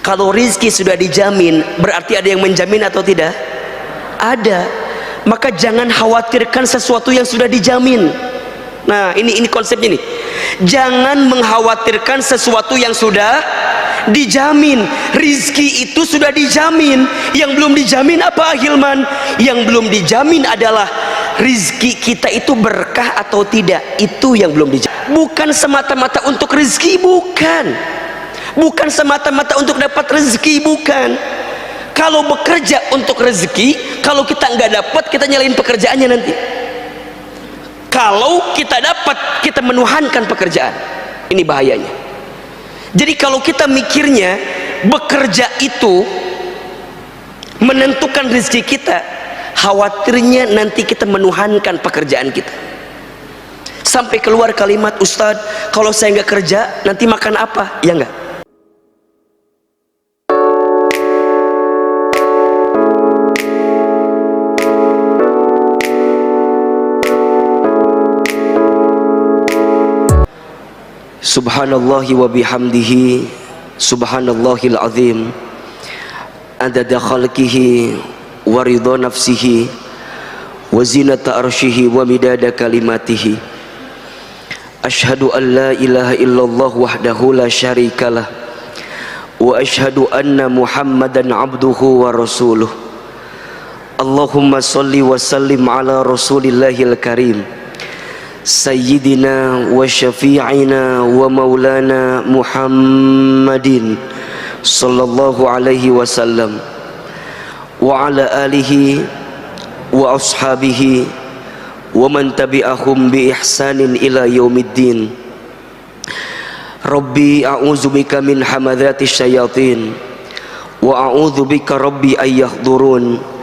Kalau rizki sudah dijamin, berarti ada yang menjamin atau tidak? Ada. Maka jangan khawatirkan sesuatu yang sudah dijamin. Nah, ini konsepnya nih. Jangan mengkhawatirkan sesuatu yang sudah dijamin. Rizki itu sudah dijamin. Yang belum dijamin apa, Hilman? Yang belum dijamin adalah rizki kita itu berkah atau tidak. Itu yang belum dijamin. Bukan semata-mata untuk rizki, bukan. Bukan semata-mata untuk dapat rezeki, bukan. Kalau bekerja untuk rezeki, kalau kita nggak dapat, kita nyalain pekerjaannya nanti. Kalau kita dapat, kita menuhankan pekerjaan. Ini bahayanya. Jadi kalau kita mikirnya bekerja itu menentukan rezeki kita, khawatirnya nanti kita menuhankan pekerjaan kita. Sampai keluar kalimat, Ustadz, kalau saya nggak kerja, nanti makan apa? Ya nggak? Subhanallahi wa bihamdihi, subhanallahil azim, adada khalqihi wa ridha nafsihi wa zinata arshihi wa midada kalimatihi. Ashhadu an la ilaha illallah wahdahu la syarikalah wa ashhadu anna muhammadan abduhu wa rasuluh. Allahumma salli wa sallim ala rasulillahil karim Sayyidina wa syafi'ina wa maulana Muhammadin sallallahu alaihi wasallam wa ala alihi wa ashabihi wa man tabi'ahum bi ihsanin ila yaumiddin. Rabbi a'udzubika min hamadzatis syayatin wa a'udzubika rabbi ayyahdurun.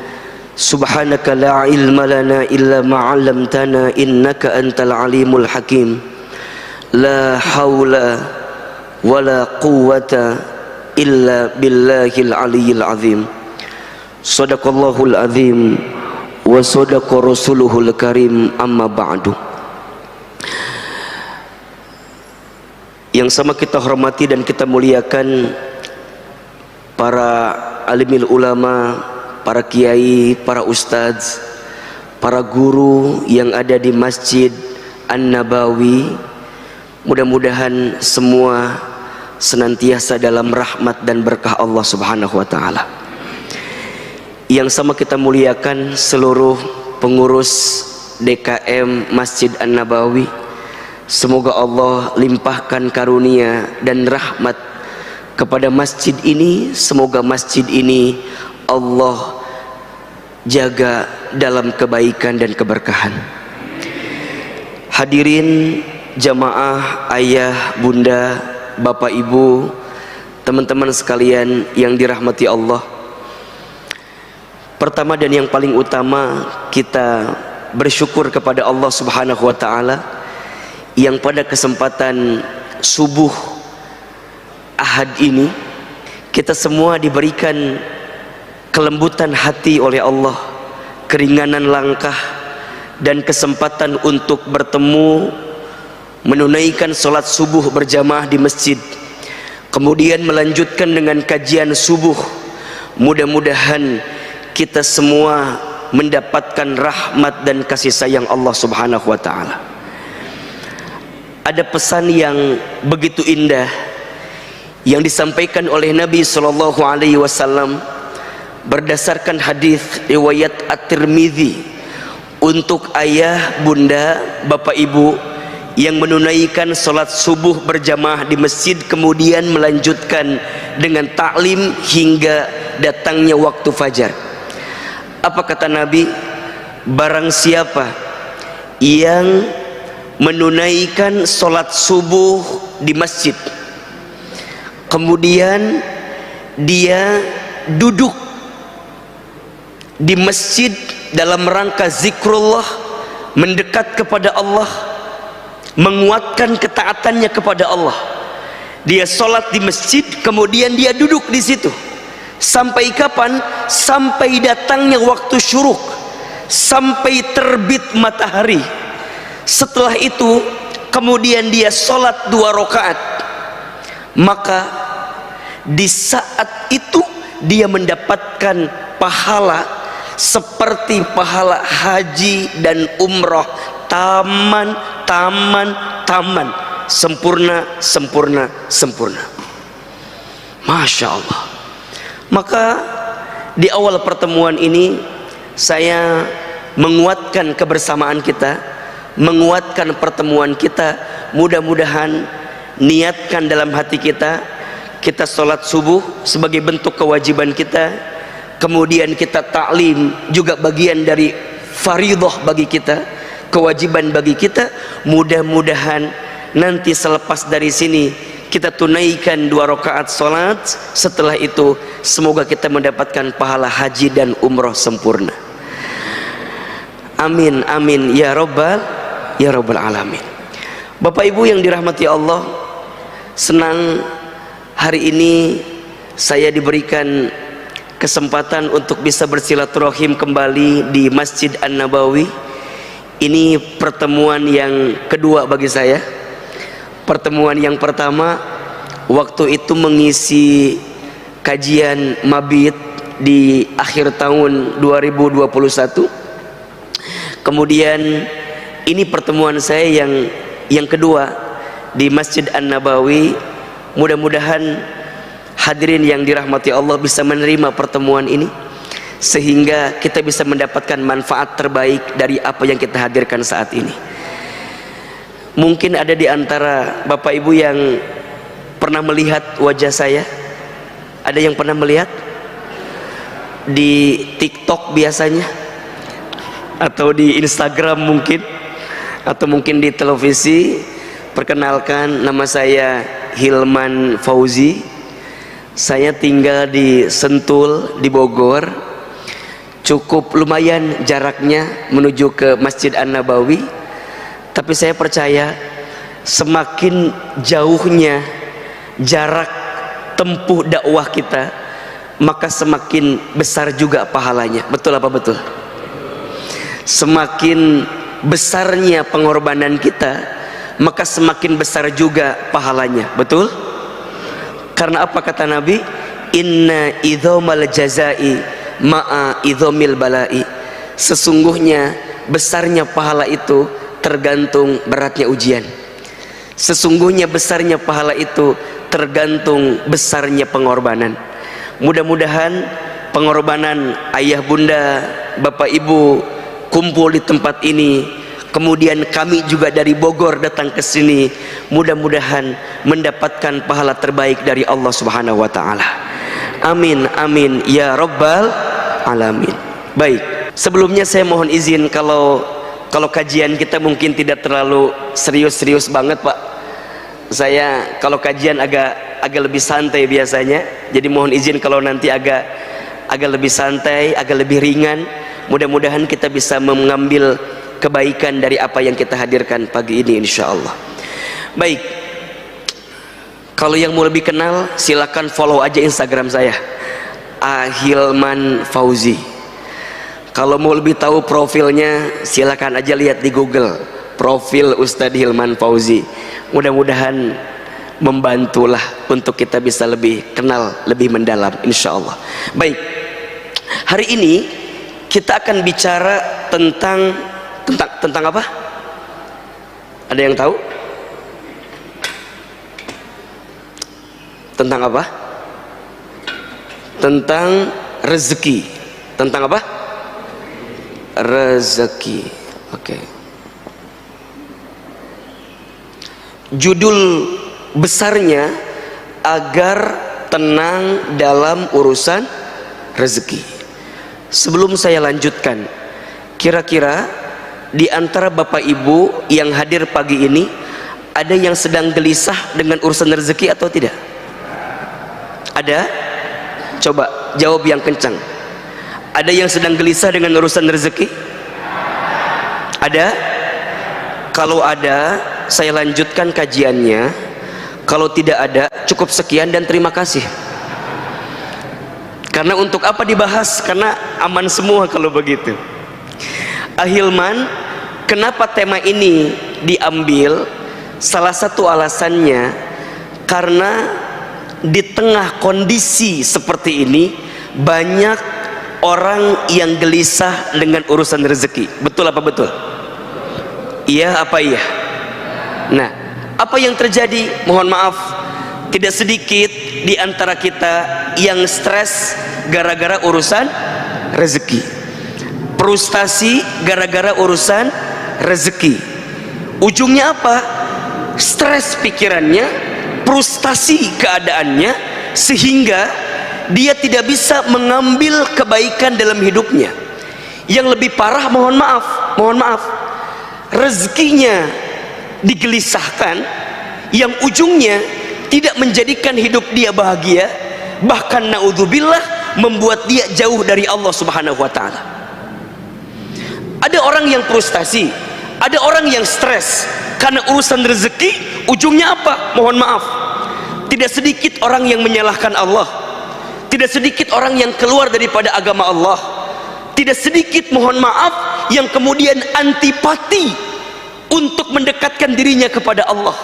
Subhanaka la ilma lana illa ma 'allamtana innaka antal alimul hakim. La haula wala quwwata illa billahil aliyyil azim. Shadaqallahul azim wa sadaqa rasuluhul karim, amma ba'du. Yang sama kita hormati dan kita muliakan para alimil ulama, para kiai, para ustadz, para guru yang ada di Masjid An-Nabawi. Mudah-mudahan semua senantiasa dalam rahmat dan berkah Allah Subhanahu wa ta'ala. Yang sama kita muliakan seluruh pengurus DKM Masjid An-Nabawi. Semoga Allah limpahkan karunia dan rahmat kepada masjid ini. Semoga masjid ini Allah jaga dalam kebaikan dan keberkahan. Hadirin jamaah, ayah, bunda, bapak, ibu, teman-teman sekalian yang dirahmati Allah. Pertama dan yang paling utama, kita bersyukur kepada Allah Subhanahu wa ta'ala yang pada kesempatan subuh Ahad ini kita semua diberikan kelembutan hati oleh Allah, keringanan langkah, dan kesempatan untuk bertemu, menunaikan sholat subuh berjamaah di masjid, kemudian melanjutkan dengan kajian subuh. Mudah-mudahan kita semua mendapatkan rahmat dan kasih sayang Allah Subhanahu wa ta'ala. Ada pesan yang begitu indah yang disampaikan oleh Nabi sallallahu alaihi wasallam berdasarkan hadis riwayat At-Tirmidzi untuk ayah, bunda, bapak, ibu yang menunaikan sholat subuh berjamaah di masjid kemudian melanjutkan dengan taklim hingga datangnya waktu fajar. Apa kata Nabi? Barang siapa yang menunaikan sholat subuh di masjid kemudian dia duduk di masjid dalam rangka zikrullah, mendekat kepada Allah, menguatkan ketaatannya kepada Allah. Dia sholat di masjid kemudian dia duduk di situ sampai kapan? Sampai datangnya waktu syuruk, sampai terbit matahari. Setelah itu kemudian dia sholat 2 rakaat, maka di saat itu dia mendapatkan pahala seperti pahala haji dan umroh, taman, sempurna, Masya Allah. Maka di awal pertemuan ini saya menguatkan kebersamaan kita, menguatkan pertemuan kita. Mudah-mudahan niatkan dalam hati kita, kita sholat subuh sebagai bentuk kewajiban kita, kemudian kita taklim juga bagian dari faridah bagi kita, kewajiban bagi kita. Mudah-mudahan nanti selepas dari sini kita tunaikan 2 rakaat sholat. Setelah itu semoga kita mendapatkan pahala haji dan umroh sempurna. Amin amin ya rabbal alamin. Bapak Ibu yang dirahmati Allah, senang hari ini saya diberikan kesempatan untuk bisa bersilaturahim kembali di Masjid An-Nabawi. Ini pertemuan yang kedua bagi saya. Pertemuan yang pertama waktu itu mengisi kajian mabit di akhir tahun 2021. Kemudian ini pertemuan saya yang kedua di Masjid An-Nabawi. Mudah-mudahan hadirin yang dirahmati Allah bisa menerima pertemuan ini sehingga kita bisa mendapatkan manfaat terbaik dari apa yang kita hadirkan saat ini. Mungkin ada di antara Bapak Ibu yang pernah melihat wajah saya. Ada yang pernah melihat di TikTok biasanya, atau di Instagram mungkin, atau mungkin di televisi. Perkenalkan, nama saya Hilman Fauzi. Saya tinggal di Sentul di Bogor. Cukup lumayan jaraknya menuju ke Masjid An-Nabawi. Tapi saya percaya semakin jauhnya jarak tempuh dakwah kita, maka semakin besar juga pahalanya. Betul apa betul? Semakin besarnya pengorbanan kita, maka semakin besar juga pahalanya. Betul? Karena apa kata Nabi? Inna idhomal jazai ma'a idhomil balai. Sesungguhnya besarnya pahala itu tergantung beratnya ujian. Sesungguhnya besarnya pahala itu tergantung besarnya pengorbanan. Mudah-mudahan pengorbanan ayah bunda, bapak ibu kumpul di tempat ini, kemudian kami juga dari Bogor datang ke sini, mudah-mudahan mendapatkan pahala terbaik dari Allah Subhanahu wa taala. Amin amin ya rabbal alamin. Baik, sebelumnya saya mohon izin kalau kajian kita mungkin tidak terlalu serius-serius banget, Pak. Saya kalau kajian agak lebih santai biasanya. Jadi mohon izin kalau nanti agak lebih santai, agak lebih ringan. Mudah-mudahan kita bisa mengambil kebaikan dari apa yang kita hadirkan pagi ini insyaallah. Baik. Kalau yang mau lebih kenal silakan follow aja Instagram saya. Hilman Fauzi. Kalau mau lebih tahu profilnya silakan aja lihat di Google, profil Ustadz Hilman Fauzi. Mudah-mudahan membantulah untuk kita bisa lebih kenal, lebih mendalam insyaallah. Baik, hari ini kita akan bicara tentang apa? Ada yang tahu? Tentang apa? Tentang rezeki. Tentang apa? Rezeki. Oke. Judul besarnya agar tenang dalam urusan rezeki. Sebelum saya lanjutkan, kira-kira di antara Bapak Ibu yang hadir pagi ini ada yang sedang gelisah dengan urusan rezeki atau tidak? Ada? Coba jawab yang kencang. Ada yang sedang gelisah dengan urusan rezeki? Ada? Kalau ada, saya lanjutkan kajiannya. Kalau tidak ada, cukup sekian dan terima kasih. Karena untuk apa dibahas? Karena aman semua kalau begitu. Ahilman, kenapa tema ini diambil? Salah satu alasannya karena di tengah kondisi seperti ini banyak orang yang gelisah dengan urusan rezeki. Betul apa betul? Iya apa iya? Nah, apa yang terjadi? Mohon maaf, tidak sedikit di antara kita yang stres gara-gara urusan rezeki, frustasi gara-gara urusan rezeki. Ujungnya apa? Stres pikirannya, frustasi keadaannya, sehingga dia tidak bisa mengambil kebaikan dalam hidupnya. Yang lebih parah, mohon maaf, rezekinya digelisahkan, yang ujungnya tidak menjadikan hidup dia bahagia, bahkan naudzubillah membuat dia jauh dari Allah Subhanahu wa taala. Ada orang yang frustasi, ada orang yang stres karena urusan rezeki. Ujungnya apa? Mohon maaf, tidak sedikit orang yang menyalahkan Allah, tidak sedikit orang yang keluar daripada agama Allah, tidak sedikit, mohon maaf, yang kemudian antipati untuk mendekatkan dirinya kepada Allah,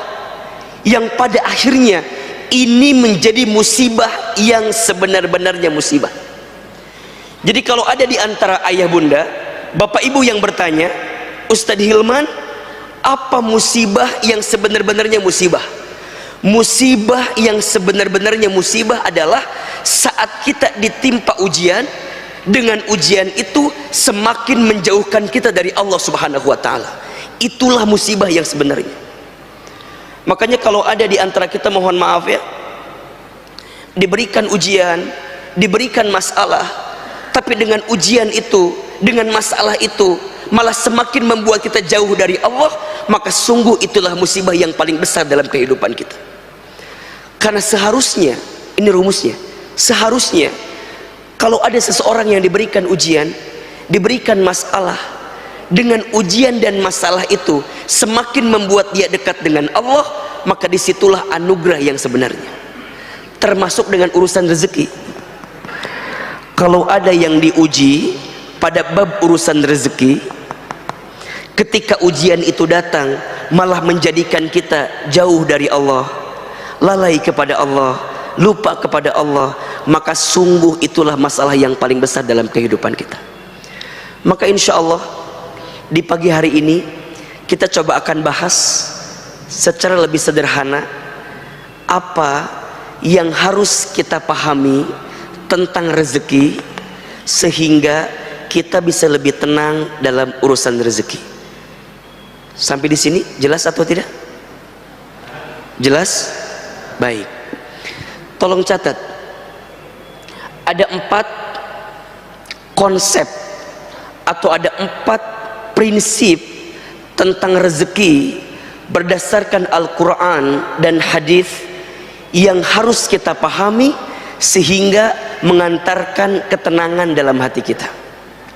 yang pada akhirnya ini menjadi musibah yang sebenar-benarnya musibah. Jadi kalau ada di antara ayah bunda, bapak ibu yang bertanya, Ustadz Hilman, apa musibah yang sebenar-benarnya musibah? Musibah yang sebenar-benarnya musibah adalah saat kita ditimpa ujian, dengan ujian itu semakin menjauhkan kita dari Allah Subhanahu wa taala. Itulah musibah yang sebenarnya. Makanya kalau ada di antara kita, mohon maaf ya, diberikan ujian, diberikan masalah, tapi dengan ujian itu, dengan masalah itu malah semakin membuat kita jauh dari Allah, maka sungguh itulah musibah yang paling besar dalam kehidupan kita. Karena seharusnya, ini rumusnya, seharusnya kalau ada seseorang yang diberikan ujian, diberikan masalah, dengan ujian dan masalah itu semakin membuat dia dekat dengan Allah, maka disitulah anugerah yang sebenarnya. Termasuk dengan urusan rezeki. Kalau ada yang diuji pada bab urusan rezeki, ketika ujian itu datang malah menjadikan kita jauh dari Allah, lalai kepada Allah, lupa kepada Allah, maka sungguh itulah masalah yang paling besar dalam kehidupan kita. Maka insya Allah di pagi hari ini kita coba akan bahas secara lebih sederhana apa yang harus kita pahami tentang rezeki, sehingga kita bisa lebih tenang dalam urusan rezeki. Sampai di sini jelas atau tidak? Jelas? Baik. Tolong catat. Ada 4 konsep atau ada 4 prinsip tentang rezeki berdasarkan Al-Quran dan hadis yang harus kita pahami sehingga mengantarkan ketenangan dalam hati kita.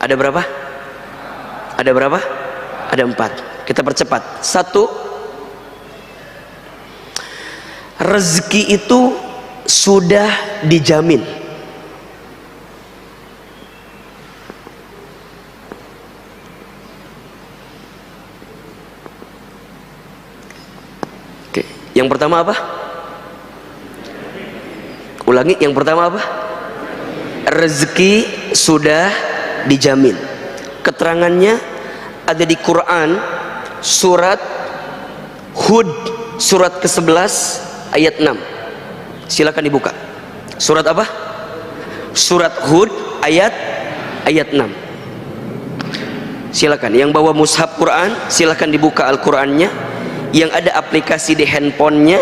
Ada berapa? Ada berapa? Ada 4. Kita percepat. 1, rezeki itu sudah dijamin. Oke, yang pertama apa? Ulangi, yang pertama apa? Rezeki sudah dijamin. Keterangannya ada di Quran surat Hud surat ke-11 ayat 6. Silakan dibuka. Surat apa? Surat Hud ayat 6. Silakan yang bawa mushaf Quran, silakan dibuka Al-Qur'annya. Yang ada aplikasi di handphonenya,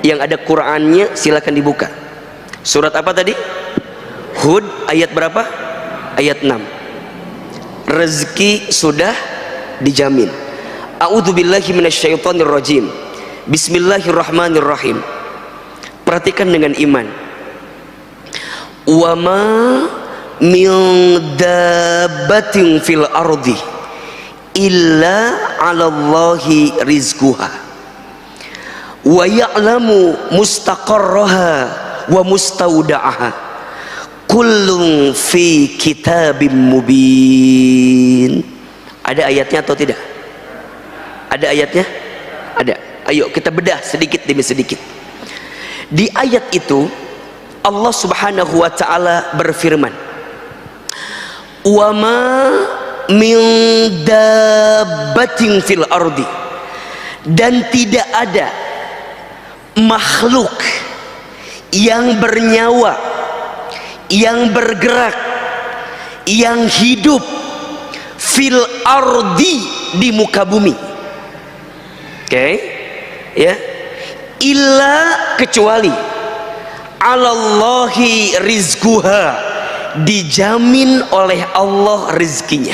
yang ada Qur'annya, silakan dibuka. Surat apa tadi? Hud ayat berapa? Ayat 6. Rezeki sudah dijamin. A'udzubillahi minasyaitonirrajim. Bismillahirrahmanirrahim. Perhatikan dengan iman. Wa ma min dabbatin fil ardi illa 'alallahi rizquha wa ya'lamu mustaqarraha wa mustaudaha kullun fi kitabim mubin. Ada ayatnya atau tidak? Ada ayatnya? Ada. Ayo kita bedah sedikit demi sedikit. Di ayat itu Allah Subhanahu wa taala berfirman, "Wa ma min dabbatin fil ardi," dan tidak ada makhluk yang bernyawa, yang bergerak, yang hidup fil ardi, di muka bumi. Oke, ya, illa, kecuali alallahi rizquha, dijamin oleh Allah rizkinya.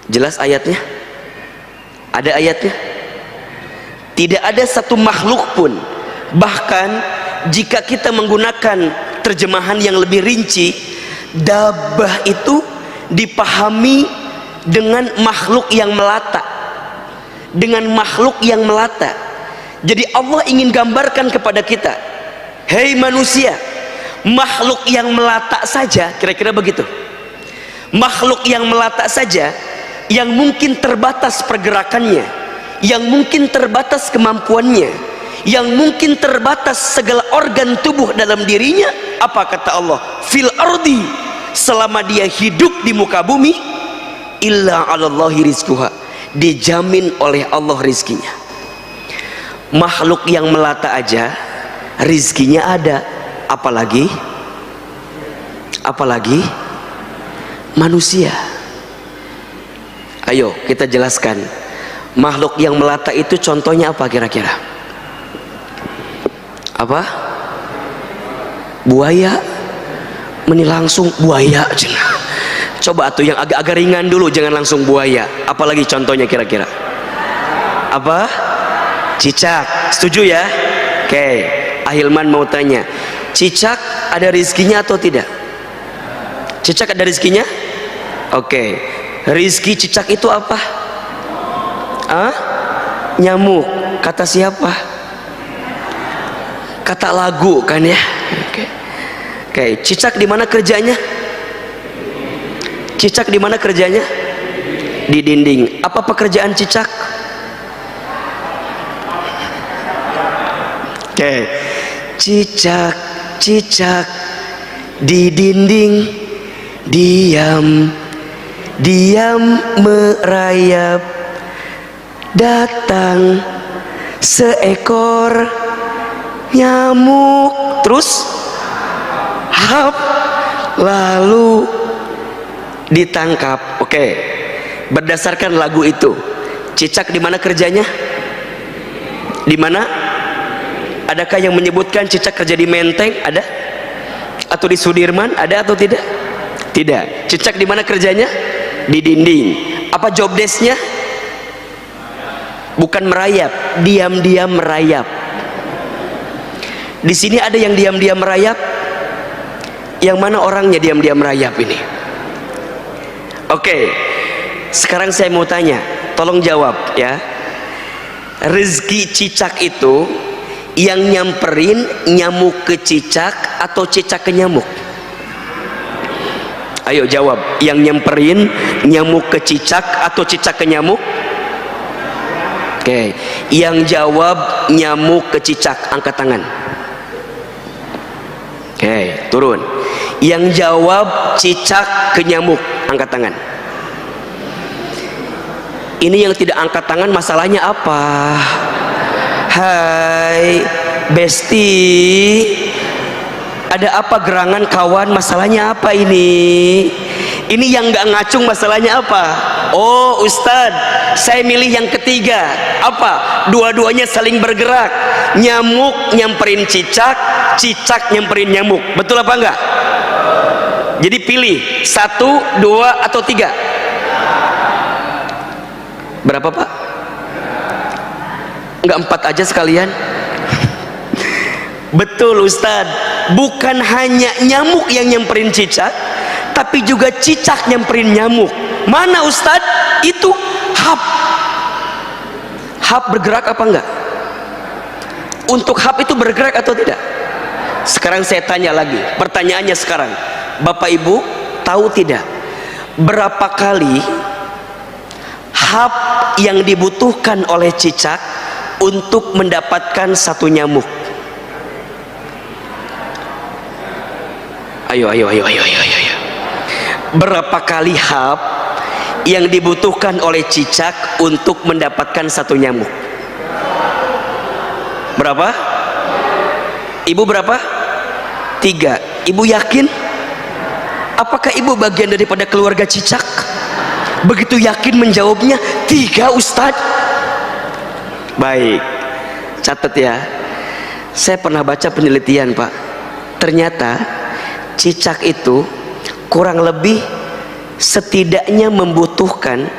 Jelas ayatnya? Ada ayatnya? Tidak ada satu makhluk pun, bahkan jika kita menggunakan terjemahan yang lebih rinci, dabbah itu dipahami dengan makhluk yang melata, dengan makhluk yang melata. Jadi Allah ingin gambarkan kepada kita, hei manusia, makhluk yang melata saja, kira-kira begitu, makhluk yang melata saja, yang mungkin terbatas pergerakannya, yang mungkin terbatas kemampuannya, yang mungkin terbatas segala organ tubuh dalam dirinya, apa kata Allah? Fil ardi, selama dia hidup di muka bumi, illa alallahi rizquha, dijamin oleh Allah rizkinya. Makhluk yang melata aja rizkinya ada, apalagi manusia. Ayo kita jelaskan, makhluk yang melata itu contohnya apa kira-kira? Apa? Buaya? Meni langsung buaya aja. Coba tuh yang agak-agak ringan dulu, jangan langsung buaya. Apalagi contohnya kira-kira? Apa? Cicak. Setuju ya? Oke, Ahilman mau tanya, cicak ada rizkinya atau tidak? Cicak ada rizkinya? Oke, rizki cicak itu apa? Nyamuk. Kata siapa? Kata lagu kan ya? Oke, cicak di mana kerjanya? Cicak di mana kerjanya? Di dinding. Apa pekerjaan cicak? Oke, cicak di dinding, diam merayap, datang seekor nyamuk, terus hap, lalu ditangkap. Oke, berdasarkan lagu itu, cicak di mana kerjanya? Di mana? Adakah yang menyebutkan cicak kerja di Menteng? Ada? Atau di Sudirman? Ada atau tidak? Tidak. Cicak di mana kerjanya? Di dinding. Apa job desk-nya? Bukan merayap, diam-diam merayap. Di sini ada yang diam-diam merayap? Yang mana orangnya diam-diam merayap ini? Oke, sekarang saya mau tanya, tolong jawab ya. Rezeki cicak itu yang nyamperin nyamuk ke cicak atau cicak ke nyamuk? Ayo jawab, yang nyamperin nyamuk ke cicak atau cicak ke nyamuk? Oke, yang jawab nyamuk ke cicak angkat tangan. Oke, turun. Yang jawab cicak ke nyamuk angkat tangan. Ini yang tidak angkat tangan masalahnya apa? Hai Besti, ada apa gerangan kawan, masalahnya apa ini? Ini yang nggak ngacung masalahnya apa? Oh Ustadz, saya milih yang ketiga. Apa? Dua-duanya saling bergerak, nyamuk nyamperin cicak, cicak nyamperin nyamuk. Betul apa enggak? Jadi pilih 1, 2 atau 3. Berapa Pak? Enggak 4 aja sekalian? Betul Ustadz, bukan hanya nyamuk yang nyamperin cicak, tapi juga cicak nyamperin nyamuk. Mana Ustadz? Itu hap. Hap bergerak apa enggak? Untuk hap itu bergerak atau tidak? Sekarang saya tanya lagi, pertanyaannya sekarang, Bapak Ibu tahu tidak berapa kali hap yang dibutuhkan oleh cicak untuk mendapatkan satu nyamuk? Ayo. Berapa kali hap yang dibutuhkan oleh cicak untuk mendapatkan satu nyamuk? Berapa? Ibu berapa? 3. Ibu yakin? Apakah ibu bagian daripada keluarga cicak? Begitu yakin menjawabnya 3, Ustadz. Baik, catat ya. Saya pernah baca penelitian, Pak. Ternyata cicak itu kurang lebih setidaknya membutuhkan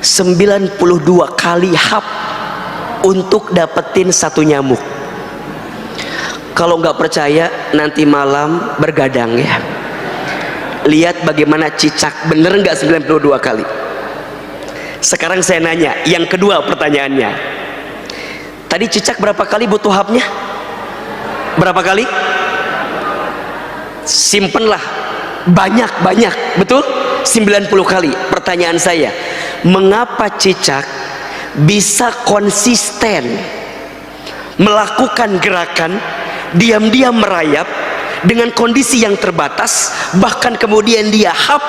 92 kali hap untuk dapetin satu nyamuk. Kalau nggak percaya, nanti malam bergadang ya, lihat bagaimana cicak, bener nggak 92 kali. Sekarang saya nanya yang kedua pertanyaannya, tadi cicak berapa kali butuh hapnya? Berapa kali? Simpenlah, banyak, betul? 90 kali. Pertanyaan saya, mengapa cicak bisa konsisten melakukan gerakan diam-diam merayap dengan kondisi yang terbatas, bahkan kemudian dia hap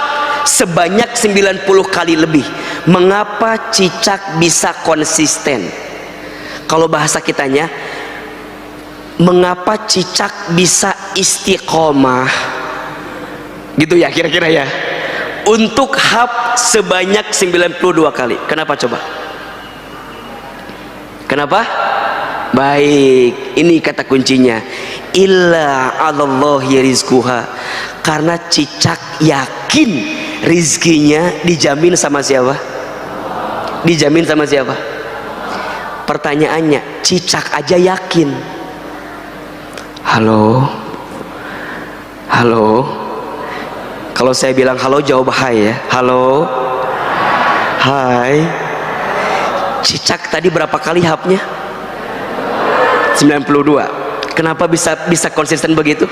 sebanyak 90 kali lebih? Mengapa cicak bisa konsisten? Kalau bahasa kitanya, mengapa cicak bisa istiqomah, gitu ya kira-kira ya, untuk hap sebanyak 92 kali. Kenapa coba? Kenapa? Baik, ini kata kuncinya, illa 'alallahi rizquha, karena cicak yakin rizkinya dijamin sama siapa? Dijamin sama siapa? Pertanyaannya, cicak aja yakin. Halo, kalau saya bilang halo, jawab hai ya. Halo, hai. Cicak tadi berapa kali hapnya? 92. Kenapa bisa konsisten begitu?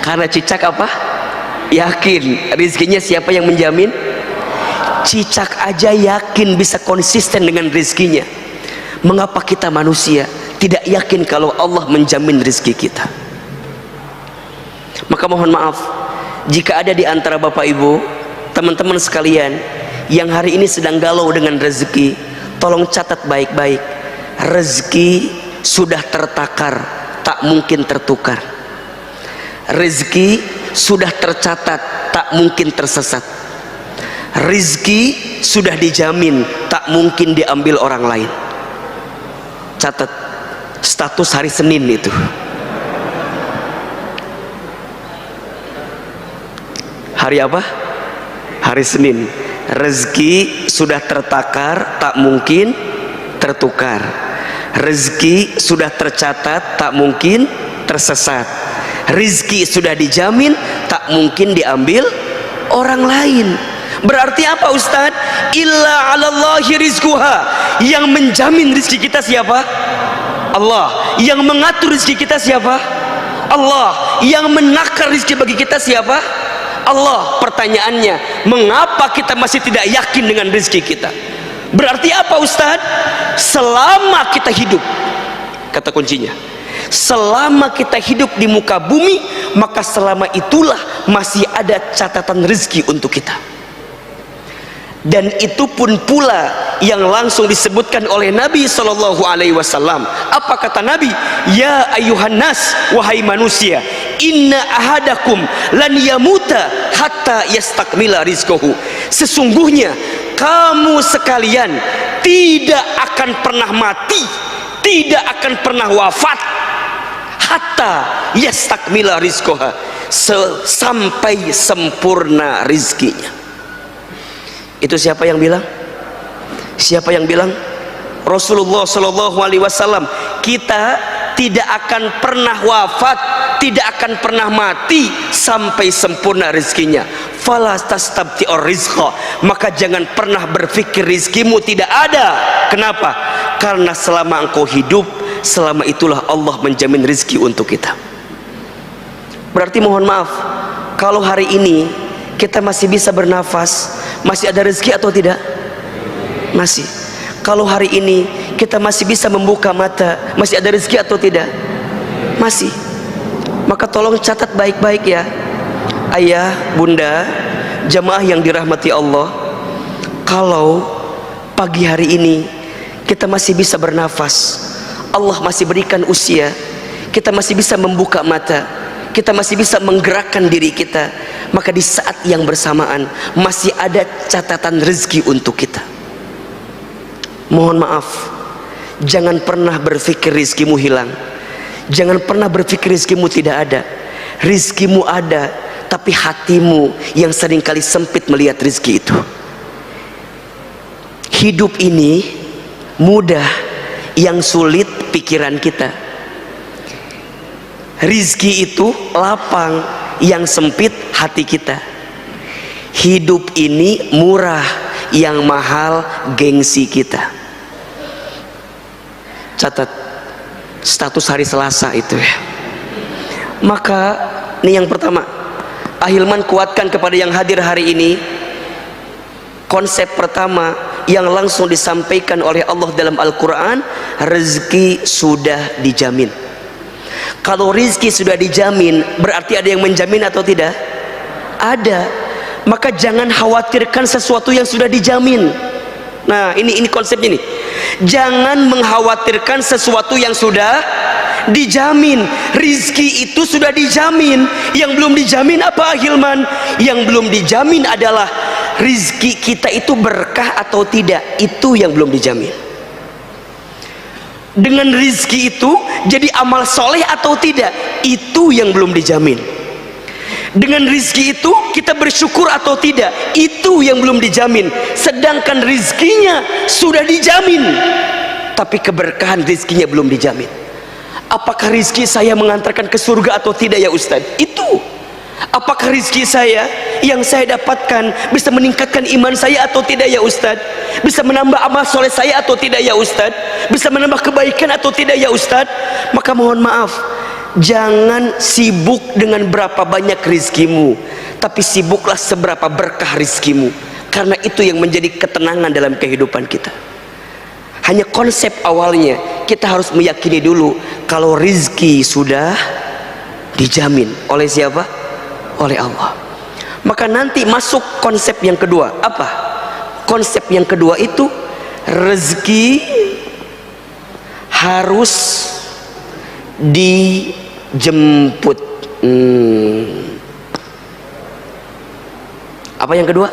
Karena cicak apa? Yakin rizkinya siapa yang menjamin? Cicak aja yakin bisa konsisten dengan rizkinya. Mengapa kita manusia tidak yakin kalau Allah menjamin rizki kita? Maka mohon maaf jika ada di antara bapak ibu, teman-teman sekalian yang hari ini sedang galau dengan rezeki, tolong catat baik-baik, rezeki sudah tertakar, tak mungkin tertukar. Rezeki sudah tercatat, tak mungkin tersesat. Rezeki sudah dijamin, tak mungkin diambil orang lain. Catat status hari Senin itu. Hari apa? Hari Senin. Rezeki sudah tertakar, tak mungkin tertukar. Rezeki sudah tercatat, tak mungkin tersesat. Rezeki sudah dijamin, tak mungkin diambil orang lain. Berarti apa Ustaz? Illa 'alallahi rizquha. Yang menjamin rezeki kita siapa? Allah. Yang mengatur rezeki kita siapa? Allah. Yang menakar rezeki bagi kita siapa? Allah. Pertanyaannya, mengapa kita masih tidak yakin dengan rezeki kita? Berarti apa Ustaz? Selama kita hidup, kata kuncinya, selama kita hidup di muka bumi, maka selama itulah masih ada catatan rezeki untuk kita. Dan itu pun pula yang langsung disebutkan oleh Nabi SAW. Apa kata Nabi? Ya ayuhan nas, wahai manusia, inna ahadakum lan yamuta hatta yastakmila rizquhu. Sesungguhnya kamu sekalian tidak akan pernah mati, tidak akan pernah wafat, hatta yastakmila rizquha, sampai sempurna rizkinya. Itu siapa yang bilang? Siapa yang bilang? Rasulullah SAW. Kita tidak akan pernah wafat, tidak akan pernah mati sampai sempurna rizkinya. Fala tastabti'ur rizqa, maka jangan pernah berpikir rizkimu tidak ada. Kenapa? Karena selama engkau hidup, selama itulah Allah menjamin rizki untuk kita. Berarti mohon maaf, kalau hari ini kita masih bisa bernafas, masih ada rezeki atau tidak? Masih. Kalau hari ini kita masih bisa membuka mata, masih ada rezeki atau tidak? Masih. Maka tolong catat baik-baik ya, ayah, bunda, jamaah yang dirahmati Allah. Kalau pagi hari ini kita masih bisa bernafas, Allah masih berikan usia, kita masih bisa membuka mata, kita masih bisa menggerakkan diri kita, maka di saat yang bersamaan masih ada catatan rezeki untuk kita. Mohon maaf, jangan pernah berpikir rizkimu hilang, jangan pernah berpikir rizkimu tidak ada. Rizkimu ada, tapi hatimu yang seringkali sempit melihat rizki itu. Hidup ini mudah, yang sulit pikiran kita. Rizki itu lapang, yang sempit hati kita. Hidup ini murah, yang mahal gengsi kita. Catat status hari Selasa itu ya. Maka ini yang pertama, Ahilman kuatkan kepada yang hadir hari ini. Konsep pertama yang langsung disampaikan oleh Allah dalam Al-Quran, rezeki sudah dijamin. Kalau rezeki sudah dijamin, berarti ada yang menjamin atau tidak? Ada. Maka jangan khawatirkan sesuatu yang sudah dijamin. Nah, ini konsepnya nih. Jangan mengkhawatirkan sesuatu yang sudah dijamin. Rizki itu sudah dijamin. Yang belum dijamin apa, Ahilman? Yang belum dijamin adalah rizki kita itu berkah atau tidak. Itu yang belum dijamin. Dengan rizki itu jadi amal soleh atau tidak, itu yang belum dijamin. Dengan rizki itu kita bersyukur atau tidak, itu yang belum dijamin. Sedangkan rizkinya sudah dijamin, tapi keberkahan rizkinya belum dijamin. Apakah rizki saya mengantarkan ke surga atau tidak ya Ustadz? Itu. Apakah rizki saya yang saya dapatkan bisa meningkatkan iman saya atau tidak ya Ustadz? Bisa menambah amal soleh saya atau tidak ya Ustadz? Bisa menambah kebaikan atau tidak ya Ustadz? Maka mohon maaf, jangan sibuk dengan berapa banyak rizkimu, tapi sibuklah seberapa berkah rizkimu. Karena itu yang menjadi ketenangan dalam kehidupan kita. Hanya konsep awalnya kita harus meyakini dulu kalau rizki sudah dijamin oleh siapa? Oleh Allah. Maka nanti masuk konsep yang kedua. Apa? Konsep yang kedua itu rezeki harus dijemput. Apa yang kedua?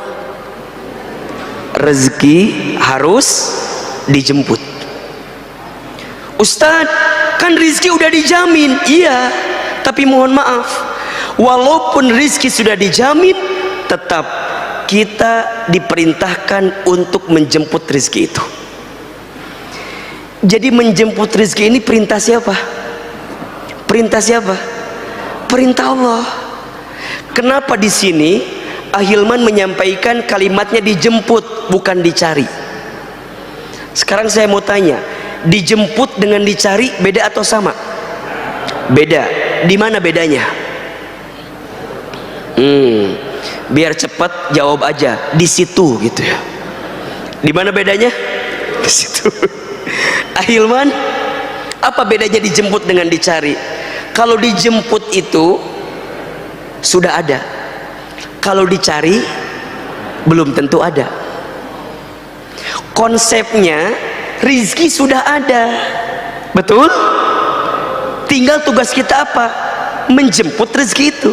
Rezeki harus dijemput. Ustadz, kan rezeki udah dijamin. Iya, tapi mohon maaf, walaupun rezeki sudah dijamin, tetap kita diperintahkan untuk menjemput rezeki itu. Jadi menjemput rezeki ini perintah siapa? Perintah siapa? Perintah Allah. Kenapa di sini Ahilman menyampaikan kalimatnya dijemput, bukan dicari? Sekarang saya mau tanya, dijemput dengan dicari beda atau sama? Beda. Di mana bedanya? Biar cepat jawab aja, di situ gitu ya. Di mana bedanya? Di situ. Ahilman, apa bedanya dijemput dengan dicari? Kalau dijemput itu sudah ada, kalau dicari belum tentu ada. Konsepnya rizki sudah ada, betul? Tinggal tugas kita apa? Menjemput rezeki itu.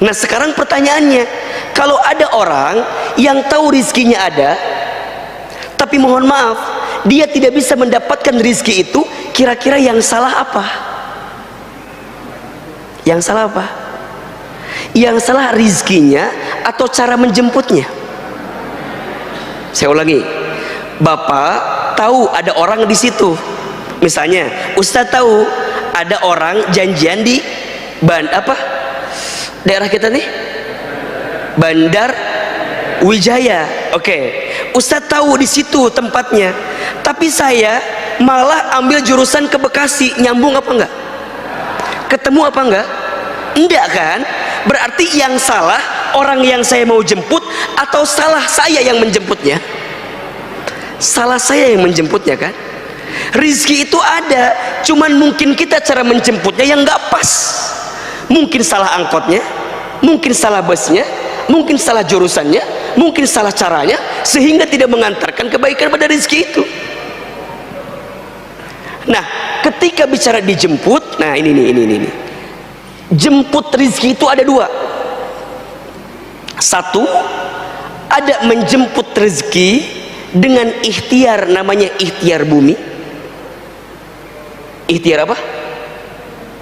Nah sekarang pertanyaannya, kalau ada orang yang tahu rizkinya ada, tapi mohon maaf, dia tidak bisa mendapatkan rizki itu, kira-kira yang salah apa? Yang salah apa? Yang salah rizkinya atau cara menjemputnya? Saya ulangi, Bapak tahu ada orang di situ. Misalnya, Ustadz tahu ada orang janjian di daerah kita nih, Bandar Wijaya. Oke, Ustadz tahu di situ tempatnya, tapi saya malah ambil jurusan ke Bekasi. Nyambung apa enggak? Ketemu apa enggak? Enggak kan? Berarti yang salah orang yang saya mau jemput atau salah saya yang menjemputnya? Salah saya yang menjemputnya kan? Rizki itu ada, cuman mungkin kita cara menjemputnya yang nggak pas. Mungkin salah angkotnya, mungkin salah busnya, mungkin salah jurusannya, mungkin salah caranya, sehingga tidak mengantarkan kebaikan pada rizki itu. Nah, ketika bicara dijemput, nah ini. Jemput rizki itu ada dua. Satu, ada menjemput rezeki dengan ikhtiar, namanya ikhtiar bumi. Ikhtiar apa?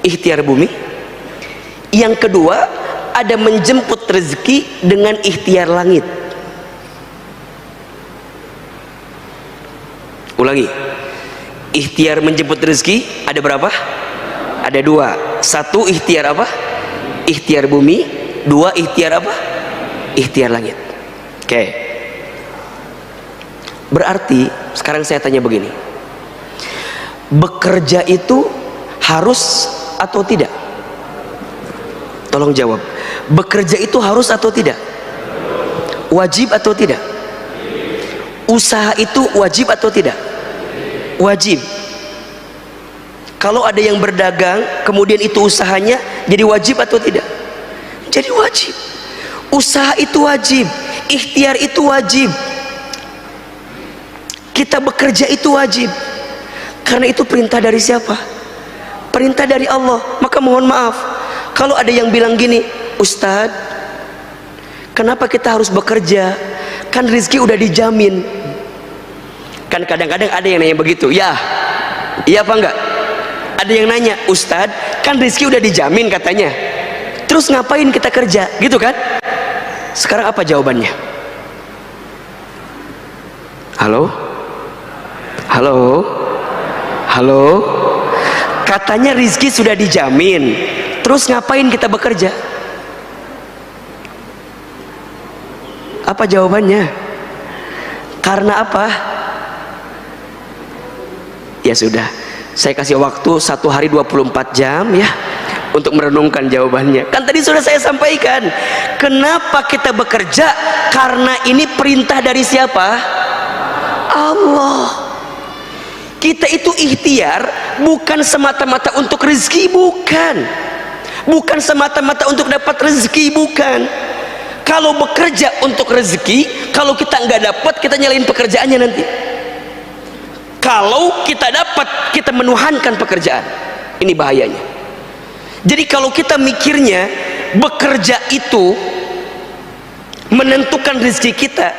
Ikhtiar bumi. Yang kedua, ada menjemput rezeki dengan ikhtiar langit. Ulangi. Ikhtiar menjemput rezeki ada berapa? Ada dua. Satu, ikhtiar apa? Ikhtiar bumi. Dua, ikhtiar apa? Ikhtiar langit. Oke. Berarti sekarang saya tanya begini, bekerja itu harus atau tidak? Tolong jawab. Bekerja itu harus atau tidak? Wajib atau tidak? Usaha itu wajib atau tidak? Wajib. Kalau ada yang berdagang kemudian itu usahanya, jadi wajib atau tidak? Jadi wajib. Usaha itu wajib, ikhtiar itu wajib, kita bekerja itu wajib. Karena itu perintah dari siapa? Perintah dari Allah. Maka mohon maaf kalau ada yang bilang gini, Ustadz, kenapa kita harus bekerja? Kan rezeki udah dijamin. Kan kadang-kadang ada yang nanya begitu. Ya, iya apa enggak? Ada yang nanya, Ustadz, kan rezeki udah dijamin katanya, terus ngapain kita kerja? Gitu kan? Sekarang apa jawabannya? Halo? Halo? Halo? Katanya rizki sudah dijamin, terus ngapain kita bekerja? Apa jawabannya? Karena apa? Ya sudah, saya kasih waktu 1 hari 24 jam ya untuk merenungkan jawabannya. Kan tadi sudah saya sampaikan, kenapa kita bekerja? Karena ini perintah dari siapa? Allah. Kita itu ikhtiar bukan semata-mata untuk rezeki, bukan semata-mata untuk dapat rezeki, bukan. Kalau bekerja untuk rezeki, kalau kita nggak dapat, kita nyalain pekerjaannya nanti. Kalau kita dapat, kita menuhankan pekerjaan. Ini bahayanya. Jadi kalau kita mikirnya bekerja itu menentukan rezeki kita,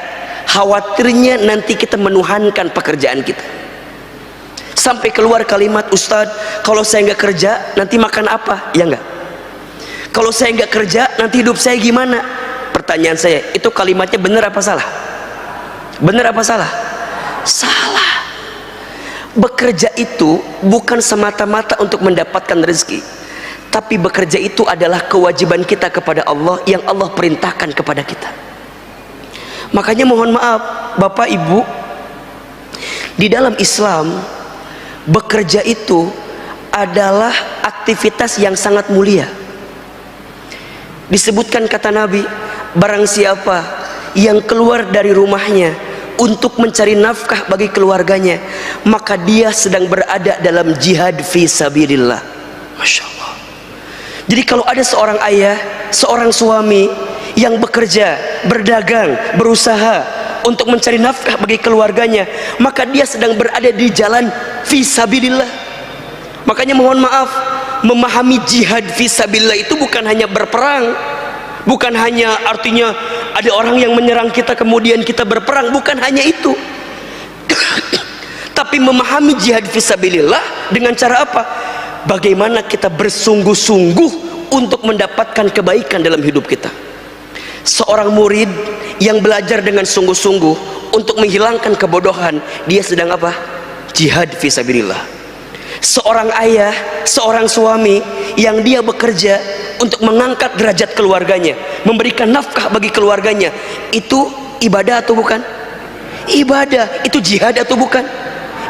khawatirnya nanti kita menuhankan pekerjaan kita. Sampai keluar kalimat, Ustadz, kalau saya nggak kerja nanti makan apa? Ya enggak. Kalau saya nggak kerja nanti hidup saya gimana? Pertanyaan saya, itu kalimatnya benar apa salah? Benar apa salah? Salah. Bekerja itu bukan semata-mata untuk mendapatkan rezeki, tapi bekerja itu adalah kewajiban kita kepada Allah yang Allah perintahkan kepada kita. Makanya mohon maaf Bapak Ibu, di dalam Islam bekerja itu adalah aktivitas yang sangat mulia. Disebutkan kata Nabi, barang siapa yang keluar dari rumahnya untuk mencari nafkah bagi keluarganya, maka dia sedang berada dalam jihad fi sabilillah. Masya Allah. Jadi kalau ada seorang ayah, seorang suami yang bekerja, berdagang, berusaha untuk mencari nafkah bagi keluarganya, maka dia sedang berada di jalan fisabilillah. Makanya mohon maaf, memahami jihad fisabilillah itu bukan hanya berperang, bukan hanya artinya ada orang yang menyerang kita kemudian kita berperang, bukan hanya itu. Tapi memahami jihad fisabilillah dengan cara apa? Bagaimana kita bersungguh-sungguh untuk mendapatkan kebaikan dalam hidup kita. Seorang murid yang belajar dengan sungguh-sungguh untuk menghilangkan kebodohan, dia sedang apa? Jihad fisabilillah. Seorang ayah, seorang suami yang dia bekerja untuk mengangkat derajat keluarganya, memberikan nafkah bagi keluarganya, itu ibadah atau bukan? Ibadah. Itu jihad atau bukan?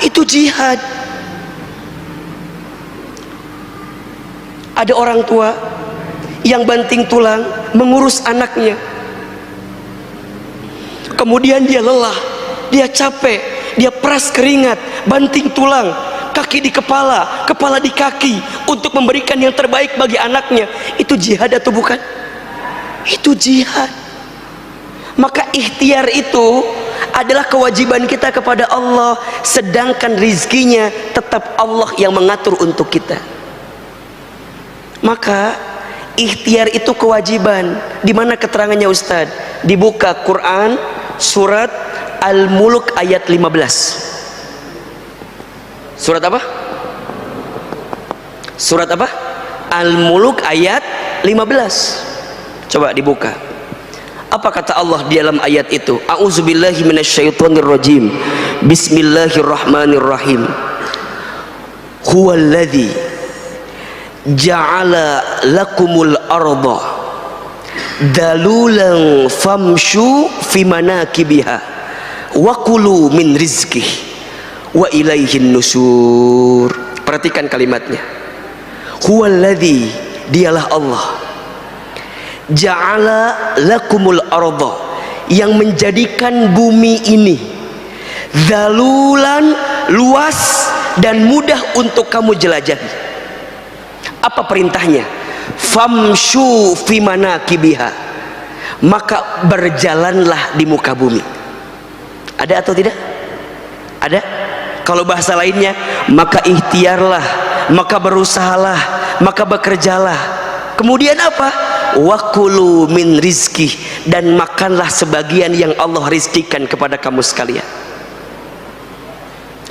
Itu jihad. Ada orang tua yang banting tulang mengurus anaknya, kemudian dia lelah, dia capek, dia peras keringat, banting tulang, kaki di kepala, kepala di kaki, untuk memberikan yang terbaik bagi anaknya. Itu jihad atau bukan? Itu jihad. Maka ikhtiar itu adalah kewajiban kita kepada Allah, sedangkan rizkinya tetap Allah yang mengatur untuk kita. Maka ikhtiar itu kewajiban. Di mana keterangannya Ustaz? Dibuka Quran surat Al-Mulk ayat 15. Surat apa? Surat apa? Al-Mulk ayat 15. Coba dibuka. Apa kata Allah di dalam ayat itu? A'udzubillahi minasyaitonirrajim. Bismillahirrahmanirrahim. Huwallazi ja'ala lakumul arda dalulan famshu fi manakibiha wa kulu min rizqih wa ilaihin nusur. Perhatikan kalimatnya. Huwallazi, dialah Allah, ja'ala lakumul arda, yang menjadikan bumi ini zalulan, luas dan mudah untuk kamu jelajahi. Apa perintahnya? Famshu fi manakibiha, maka berjalanlah di muka bumi. Ada atau tidak? Ada? Kalau bahasa lainnya, maka ikhtiarlah, maka berusahalah, maka bekerjalah. Kemudian apa? Wakulu min rizki, dan makanlah sebagian yang Allah rizkikan kepada kamu sekalian.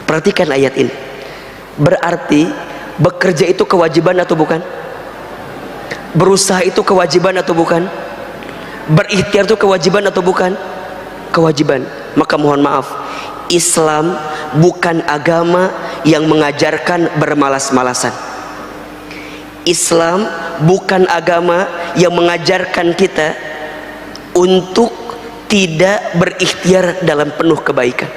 Perhatikan ayat ini. Berarti bekerja itu kewajiban atau bukan? Berusaha itu kewajiban atau bukan? Berikhtiar itu kewajiban atau bukan? Kewajiban. Maka mohon maaf, Islam bukan agama yang mengajarkan bermalas-malasan. Islam bukan agama yang mengajarkan kita untuk tidak berikhtiar dalam penuh kebaikan.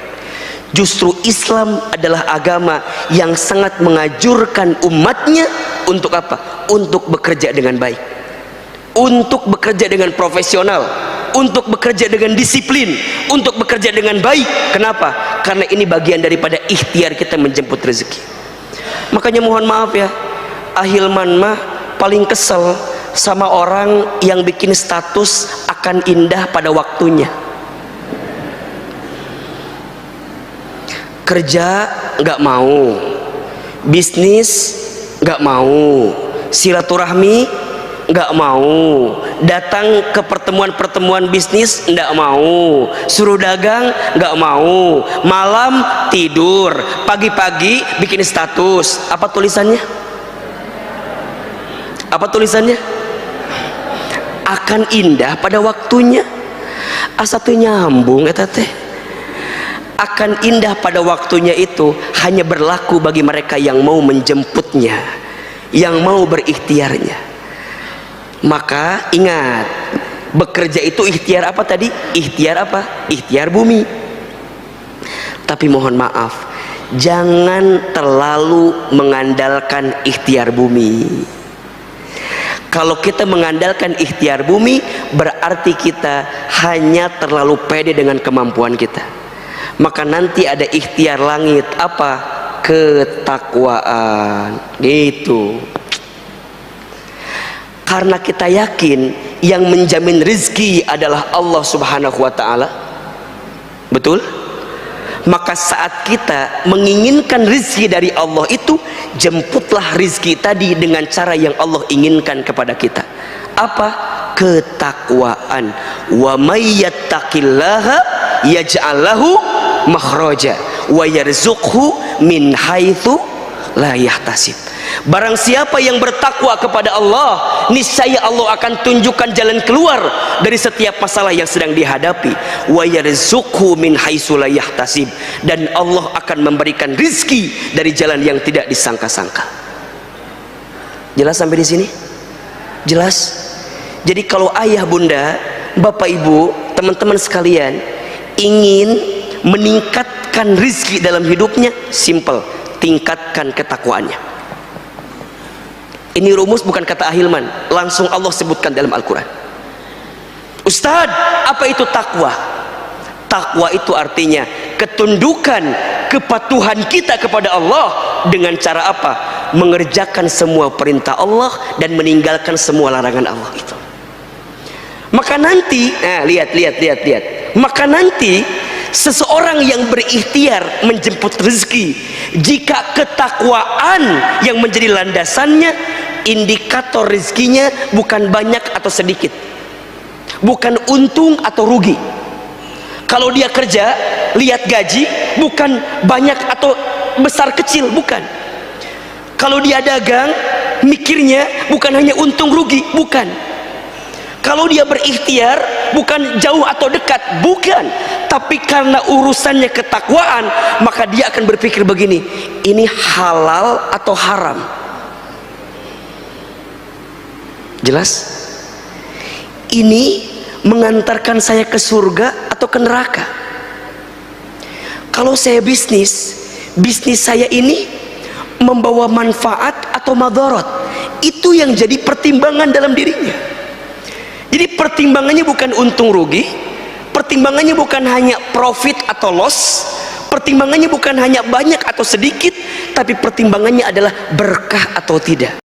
Justru Islam adalah agama yang sangat mengajurkan umatnya untuk apa? Untuk bekerja dengan baik, untuk bekerja dengan profesional, untuk bekerja dengan disiplin, untuk bekerja dengan baik. Kenapa? Karena ini bagian daripada ikhtiar kita menjemput rezeki. Makanya mohon maaf ya, Ahilman mah paling kesel sama orang yang bikin status akan indah pada waktunya. Kerja nggak mau, bisnis nggak mau, silaturahmi nggak mau, datang ke pertemuan-pertemuan bisnis nggak mau, suruh dagang nggak mau, malam tidur, pagi-pagi bikin status. Apa tulisannya? Apa tulisannya? Akan indah pada waktunya. Asa teu nyambung eta teh. Akan indah pada waktunya itu hanya berlaku bagi mereka yang mau menjemputnya, yang mau berikhtiarnya. Maka ingat, bekerja itu ikhtiar apa tadi? Ikhtiar apa? Ikhtiar bumi. Tapi mohon maaf, jangan terlalu mengandalkan ikhtiar bumi. Kalau kita mengandalkan ikhtiar bumi, berarti kita hanya terlalu pede dengan kemampuan kita. Maka nanti ada ikhtiar langit, apa? Ketakwaan. Gitu. Karena kita yakin yang menjamin rezeki adalah Allah Subhanahu wa ta'ala. Betul? Maka saat kita menginginkan rezeki dari Allah itu, jemputlah rezeki tadi dengan cara yang Allah inginkan kepada kita. Apa? Ketakwaan. Wa may yattaqillaha yaj'al lahu makhraja wa yarzuqhu min haitsu la yahtasib. Barang siapa yang bertakwa kepada Allah, niscaya Allah akan tunjukkan jalan keluar dari setiap masalah yang sedang dihadapi. Wa yarzuqhu min haitsu la yahtasib, dan Allah akan memberikan rizki dari jalan yang tidak disangka-sangka. Jelas sampai di sini? Jelas? Jadi kalau ayah bunda, bapak ibu, teman-teman sekalian ingin meningkatkan rizki dalam hidupnya, simple, tingkatkan ketakwaannya. Ini rumus bukan kata Ahilman, langsung Allah sebutkan dalam Al-Quran. Ustadz, apa itu takwa? Takwa itu artinya ketundukan, kepatuhan kita kepada Allah dengan cara apa? Mengerjakan semua perintah Allah dan meninggalkan semua larangan Allah itu. Maka nanti, lihat. Maka nanti seseorang yang berikhtiar menjemput rezeki, jika ketakwaan yang menjadi landasannya, indikator rezekinya bukan banyak atau sedikit, bukan untung atau rugi. Kalau dia kerja, lihat gaji, bukan banyak atau besar kecil, bukan. Kalau dia dagang, mikirnya bukan hanya untung rugi, bukan. Kalau dia berikhtiar, bukan jauh atau dekat, bukan. Tapi karena urusannya ketakwaan, maka dia akan berpikir begini, ini halal atau haram? Jelas? Ini mengantarkan saya ke surga atau ke neraka? Kalau saya bisnis saya ini membawa manfaat atau madarat, itu yang jadi pertimbangan dalam dirinya. Jadi pertimbangannya bukan untung rugi, pertimbangannya bukan hanya profit atau loss, pertimbangannya bukan hanya banyak atau sedikit, tapi pertimbangannya adalah berkah atau tidak.